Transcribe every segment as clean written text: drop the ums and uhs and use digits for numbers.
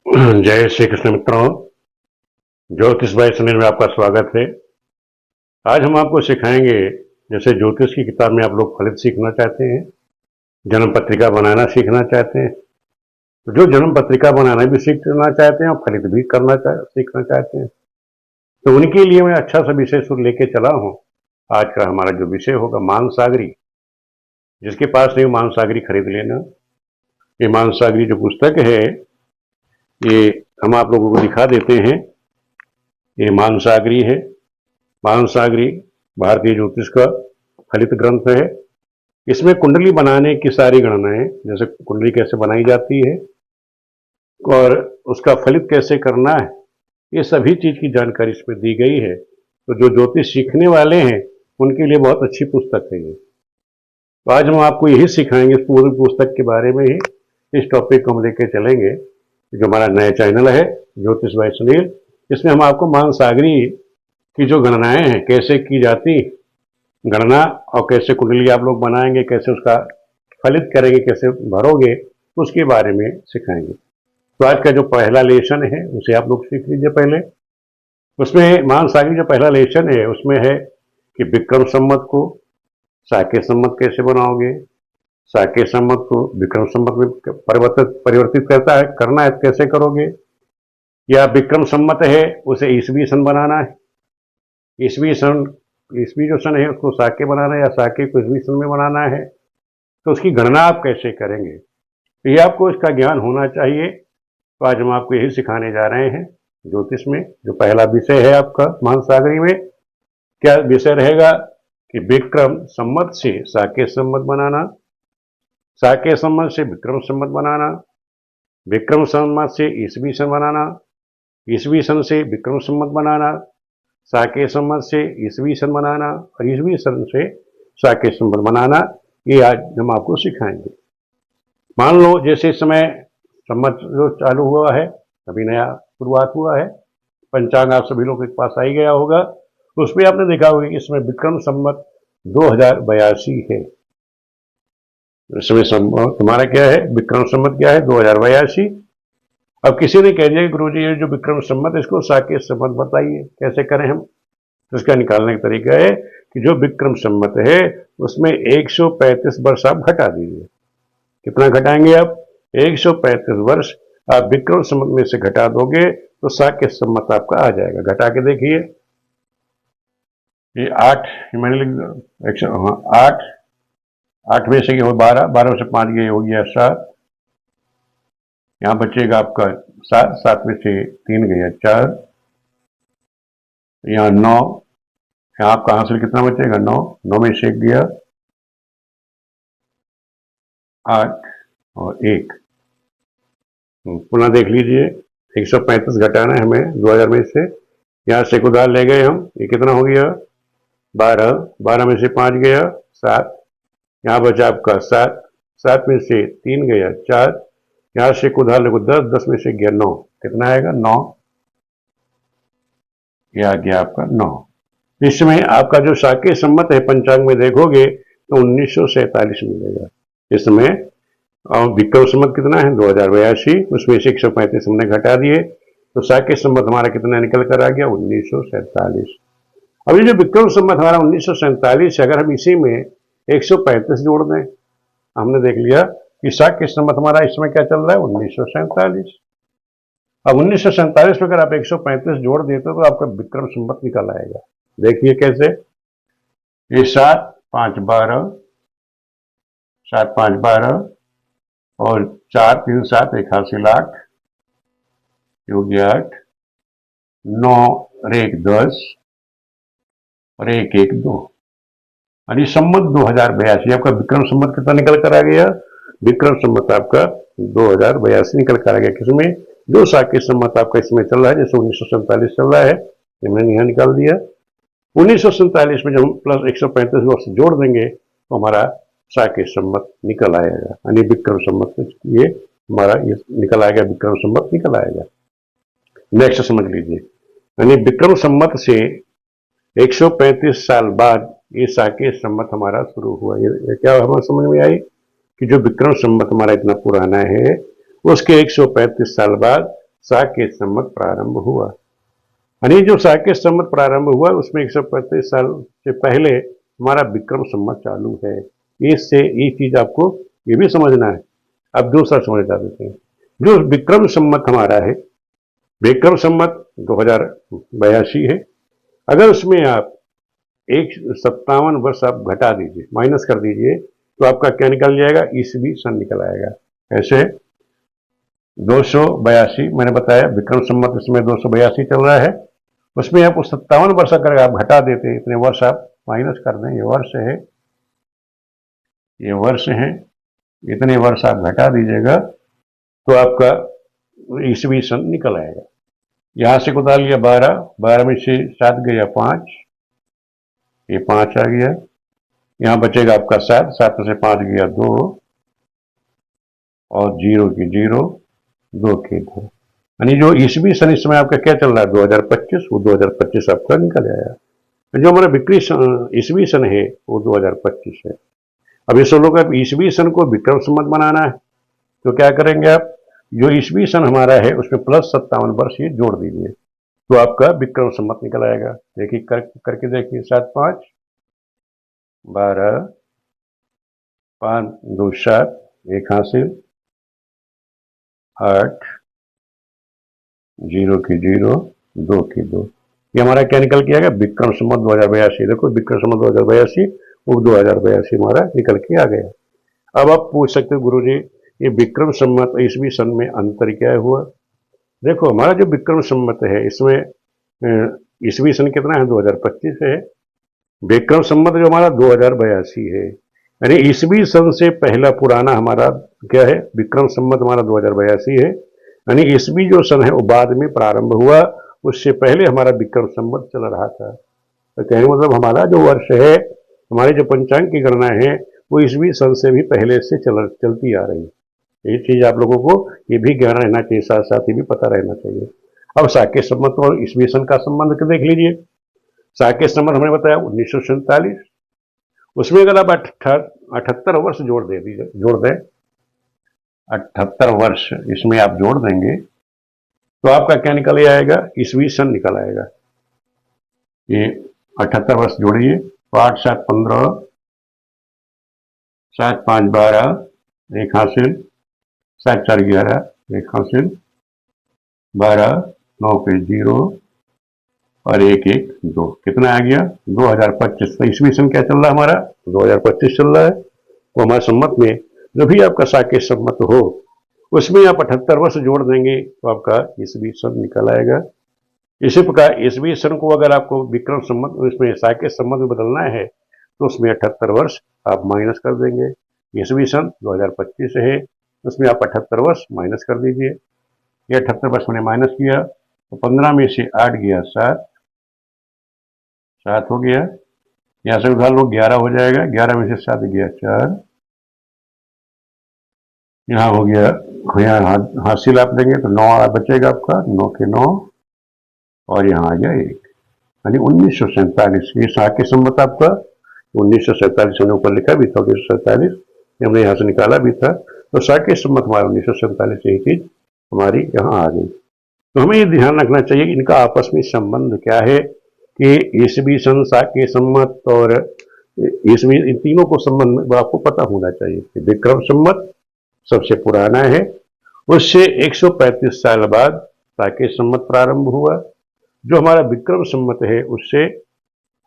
जय श्री कृष्ण मित्रों। ज्योतिष भाई सुनील में आपका स्वागत है। आज हम आपको सिखाएंगे, जैसे ज्योतिष की किताब में आप लोग फलित सीखना चाहते हैं, जन्म पत्रिका बनाना सीखना चाहते हैं, तो जो जन्म पत्रिका बनाना भी सीखना चाहते हैं और फलित भी सीखना चाहते हैं, तो उनके लिए मैं अच्छा सा विषय शुरू लेके चला हूँ। आज का हमारा जो विषय होगा मानसागरी। जिसके पास नहीं मानसागरी खरीद लेना। ये मानसागरी जो पुस्तक है, ये हम आप लोगों को दिखा देते हैं। ये मानसागरी है। मानसागरी भारतीय ज्योतिष का फलित ग्रंथ है। इसमें कुंडली बनाने की सारी गणनाएं, जैसे कुंडली कैसे बनाई जाती है और उसका फलित कैसे करना है, ये सभी चीज की जानकारी इसमें दी गई है। तो जो ज्योतिष सीखने वाले हैं उनके लिए बहुत अच्छी पुस्तक है ये। तो आज हम आपको यही सिखाएंगे, इस पूरी पुस्तक के बारे में ही इस टॉपिक को हम लेके चलेंगे। जो हमारा नया चैनल है ज्योतिष भाई सुनील, इसमें हम आपको मानसागरी की जो गणनाएं हैं कैसे की जाती गणना, और कैसे कुंडली आप लोग बनाएंगे, कैसे उसका फलित करेंगे, कैसे भरोगे, उसके बारे में सिखाएंगे। तो आज का जो पहला लेसन है उसे आप लोग सीख लीजिए पहले। उसमें मानसागरी जो पहला लेसन है उसमें है कि विक्रम संवत को साके संवत कैसे बनाओगे, साके संवत को विक्रम संवत में परिवर्तित करना है कैसे करोगे, या विक्रम संवत है उसे ईसवी सन बनाना है, ईसवी जो सन है उसको साके बनाना है, या साके को ईसवी सन में बनाना है, तो उसकी गणना आप कैसे करेंगे। तो ये आपको इसका ज्ञान होना चाहिए। तो आज हम आपको यही सिखाने जा रहे हैं ज्योतिष में। जो पहला विषय है आपका मानसागरी में, क्या विषय रहेगा कि विक्रम संवत से साके संवत बनाना, साके संवत से विक्रम संवत बनाना, विक्रम संवत से ईसवी सन बनाना, ईसवी सन से विक्रम संवत बनाना, साके संवत से ईसवी सन बनाना, और ईसवी सन से साके संवत बनाना। ये आज हम आपको सिखाएंगे। मान लो जैसे इस समय संवत जो चालू हुआ है, अभी नया शुरुआत हुआ है, पंचांग आप सभी लोगों के पास आ ही गया होगा। उसमें आपने देखा होगा कि इसमें विक्रम संवत 2082 है। इसमें तुम्हारा क्या है, विक्रम संवत क्या है, 2082। अब किसी ने कह दिया कि गुरुजी ये जो विक्रम संवत है इसको साके संवत बताइए, कैसे करें हम। तो इसका निकालने का तरीका है कि जो विक्रम संवत है उसमें 135 वर्ष आप घटा दीजिए। कितना घटाएंगे आप, 135 वर्ष आप विक्रम संवत में से घटा दोगे तो साके संवत आपका आ जाएगा। घटा के देखिए, ये 8 मैंने लिख दिया, 8 में से 12, 12 में से 5 गए हो गया 7, यहाँ बचेगा आपका 7, 7 में से 3 गया 4, यहाँ 9, यहाँ आपका हासिल कितना बचेगा 9, 9 में से 1 गया 8 और 1। पुनः देख लीजिए, 135 घटाना है हमें 2000 में से, यहाँ से उधार ले गए हम, ये कितना हो गया 12, 12 में से 5 गया 7, यहाँ बचा आपका 7, 7 में से 3 गया 4, यहाँ से उधार लगो 10, 10 में से गया 9, कितना आएगा 9, ये आ गया आपका 9। इसमें आपका जो साके संवत है पंचांग में देखोगे तो 1947 मिलेगा। इसमें विक्रम संवत कितना है 2082, उसमें से 135 हमने घटा दिए तो साके संवत हमारा कितना निकल कर आ गया 1947। अभी जो विक्रम संवत हमारा 1947 है, अगर हम इसी में 135 जोड़ दें, हमने देख लिया कि साके संवत हमारा इसमें क्या चल रहा है 1947। अब 1947 में अगर आप 135 जोड़ देते तो आपका विक्रम संवत निकल आएगा। देखिए कैसे, ये 7, 5, 12, 7, 5, 12 और 4, 3, 7, 1 हासिल 8, हो गया 8, 9 और 1 10 और 1 1 2, और ये संवत 2082 आपका विक्रम संवत कितना निकल कर आ गया, विक्रम संवत आपका 2082 निकल कर आ गया। किसमें, जो साके संवत आपका इसमें चल रहा है, जैसे 1947 चल रहा है, ये मैंने यहाँ निकाल दिया। 1947 में जब हम प्लस 135 वर्ष जोड़ देंगे तो हमारा साके संवत निकल आएगा, यानी विक्रम संवत ये हमारा ये निकल आएगा, विक्रम संवत निकल आएगा। नेक्स्ट समझ लीजिए, यानी विक्रम संवत से 135 साल बाद ये साके संवत हमारा शुरू हुआ। ये क्या हमारे समझ में आई कि जो विक्रम संवत हमारा इतना पुराना है उसके 135 साल बाद साकेत संवत प्रारंभ हुआ। यानी जो साकेत संवत प्रारंभ हुआ उसमें 135 साल से पहले हमारा विक्रम संवत चालू है। इससे ये चीज आपको ये भी समझना है। अब दूसरा समझ देते हैं। जो विक्रम संवत हमारा है, विक्रम संवत 2082 है। अगर उसमें आप 57 वर्ष आप घटा दीजिए, माइनस कर दीजिए, तो आपका क्या निकल जाएगा? ईसवी सन निकल आएगा। ऐसे 282 मैंने बताया विक्रम संवत, इसमें 282 चल रहा है। उसमें आप 57 वर्ष अगर आप घटा देते, इतने वर्ष आप माइनस कर दें, ये वर्ष है, ये वर्ष है, इतने वर्ष आप घटा दीजिएगा तो आपका ईसवी सन निकल आएगा। यहां से कुछ लिया 12, 12 में से 7 गया 5, ये 5 आ गया। यहां बचेगा आपका 7, 7 में से 5 गया 2, और 0 की 0, 2 की 2। यानी जो ईसवी सन इस समय आपका क्या चल रहा है? 2025, वो 2025 आपका निकल आया। जो हमारा विक्रमी ईसवी सन है वो 2025 है। अब इस लोग आप ईसवी सन को विक्रम संवत बनाना है तो क्या करेंगे आप? जो ईसवी सन हमारा है उसमें प्लस 57 वर्ष ये जोड़ दीजिए तो आपका विक्रम संवत निकल आएगा। देखिए करके देखिए, 7 5 12, 5 2 7, 1 हासिल, 8, 0 की 0, 2 की 2। ये हमारा क्या निकल के आएगा? विक्रम संवत 2082। देखो विक्रम संवत 2082, वो 2082 हमारा निकल के आ गया। अब आप पूछ सकते हो गुरुजी ये विक्रम संवत ईसवी सन में अंतर क्या हुआ? देखो हमारा जो विक्रम संवत है इसमें ईसवी सन कितना है? 2025 है। विक्रम संवत जो हमारा 2082 है। यानी ईसवी सन से पहला पुराना हमारा क्या है? विक्रम संवत हमारा 2082 है। यानी ईसवी जो सन है वो बाद में प्रारंभ हुआ, उससे पहले हमारा विक्रम संवत चल रहा था। तो कहने मतलब हमारा जो वर्ष है, हमारे जो पंचांग की गणना है वो ईसवी सन से भी पहले से चलती आ रही है। ये चीज आप लोगों को ये भी ज्ञान रहना चाहिए, साथ साथ ये भी पता रहना चाहिए। अब साकेत संवत और ईसवी सन का संबंध देख लीजिए। साकेत संवत हमने बताया 1947, उसमें अगर आप 78 वर्ष जोड़ दें 78 वर्ष इसमें आप जोड़ देंगे तो आपका क्या निकल आएगा? ईसवी सन निकल आएगा। ये 78 वर्ष जोड़िए तो 8 7 15, 7 5 12, 1 हासिल, 7 4 11, 1 हासिल, 12 9 के 0 और 1 1 2। कितना आ गया? 2025। तो ईसवी सन क्या चल रहा है हमारा? 2025 चल रहा है। तो हमारे संवत में जो भी आपका साकेत संवत हो उसमें आप 78 वर्ष जोड़ देंगे तो आपका ईसवी सन निकल आएगा। इसी प्रकार ईसवी सन को अगर आपको विक्रम संवत इसमें साकेत संवत में बदलना है तो उसमें 78 वर्ष आप माइनस कर देंगे। ईसवी सन 2025 है, उसमें आप 78 वर्ष माइनस कर दीजिए। ये 78 वर्ष मैंने माइनस किया तो 15 में से 8 गया 7, 7 हो गया। यहां से उधार लो 11 हो जाएगा, 11 में से 7 गया 4, यहाँ हो गया, यहाँ हासिल आप देंगे तो 9 बचेगा आपका, 9 के 9 और यहाँ आ गया 1। यानी 1947 ये साकेत संवत आपका 1947 से ऊपर लिखा भी था, 1947 हमने यहाँ से निकाला भी था। तो साकेत संवत हमारा 1947 से ही चीज हमारी यहाँ आ गई। तो हमें ये ध्यान रखना चाहिए कि इनका आपस में संबंध क्या है कि ईसवी सन, साकेत संवत और ईसवी, इन तीनों को संबंध में आपको पता होना चाहिए कि विक्रम संवत सबसे पुराना है, उससे 135 साल बाद साकेत संवत प्रारंभ हुआ। जो हमारा विक्रम संवत है उससे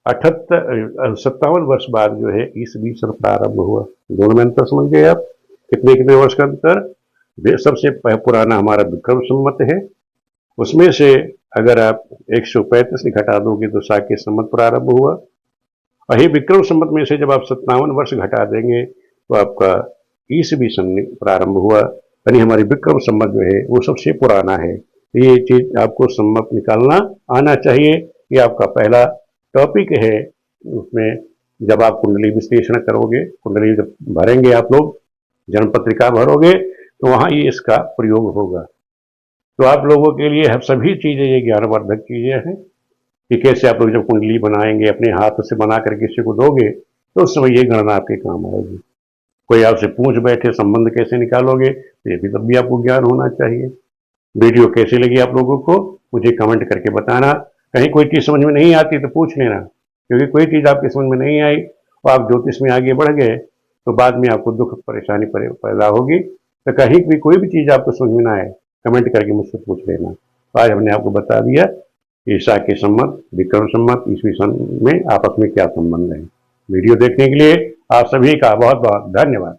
57 वर्ष बाद जो है ईसवी सन प्रारंभ हुआ। दोनों में अंतर समझ गए आप? कितने कितने वर्ष का अंतर? सबसे पुराना हमारा विक्रम संवत है, उसमें से अगर आप 135 घटा दोगे तो साकेत संवत प्रारंभ हुआ। वही विक्रम संवत में से जब आप 57 वर्ष घटा देंगे तो आपका ईसवी सन प्रारंभ हुआ। यानी हमारी विक्रम संवत जो है वो सबसे पुराना है। ये चीज आपको संवत निकालना आना चाहिए। ये आपका पहला टॉपिक है। उसमें जब आप कुंडली विश्लेषण करोगे, कुंडली जब भरेंगे आप लोग, जन्म पत्रिका भरोगे तो वहां ये इसका प्रयोग होगा। तो आप लोगों के लिए सभी चीजें ये ज्ञानवर्धक चीजें हैं कि कैसे आप लोग जब कुंडली बनाएंगे, अपने हाथ से बनाकर किसी को दोगे तो उस समय ये गणना आपके काम आएगी। कोई आपसे पूछ बैठे संबंध कैसे निकालोगे, तो ये भी तब भी आपको ज्ञान होना चाहिए। वीडियो कैसी लगी आप लोगों को मुझे कमेंट करके बताना। कहीं कोई चीज़ समझ में नहीं आती तो पूछ लेना, क्योंकि कोई चीज़ आपकी समझ में नहीं आई और आप ज्योतिष में आगे बढ़ गए तो बाद में आपको दुख परेशानी पैदा होगी। तो कहीं भी कोई भी चीज़ आपको समझ में ना आए कमेंट करके मुझसे पूछ लेना। तो आज हमने आपको बता दिया कि ईसा के संवत, विक्रम संवत, ईस्वी सन में आपस में क्या संबंध है। वीडियो देखने के लिए आप सभी का बहुत बहुत धन्यवाद।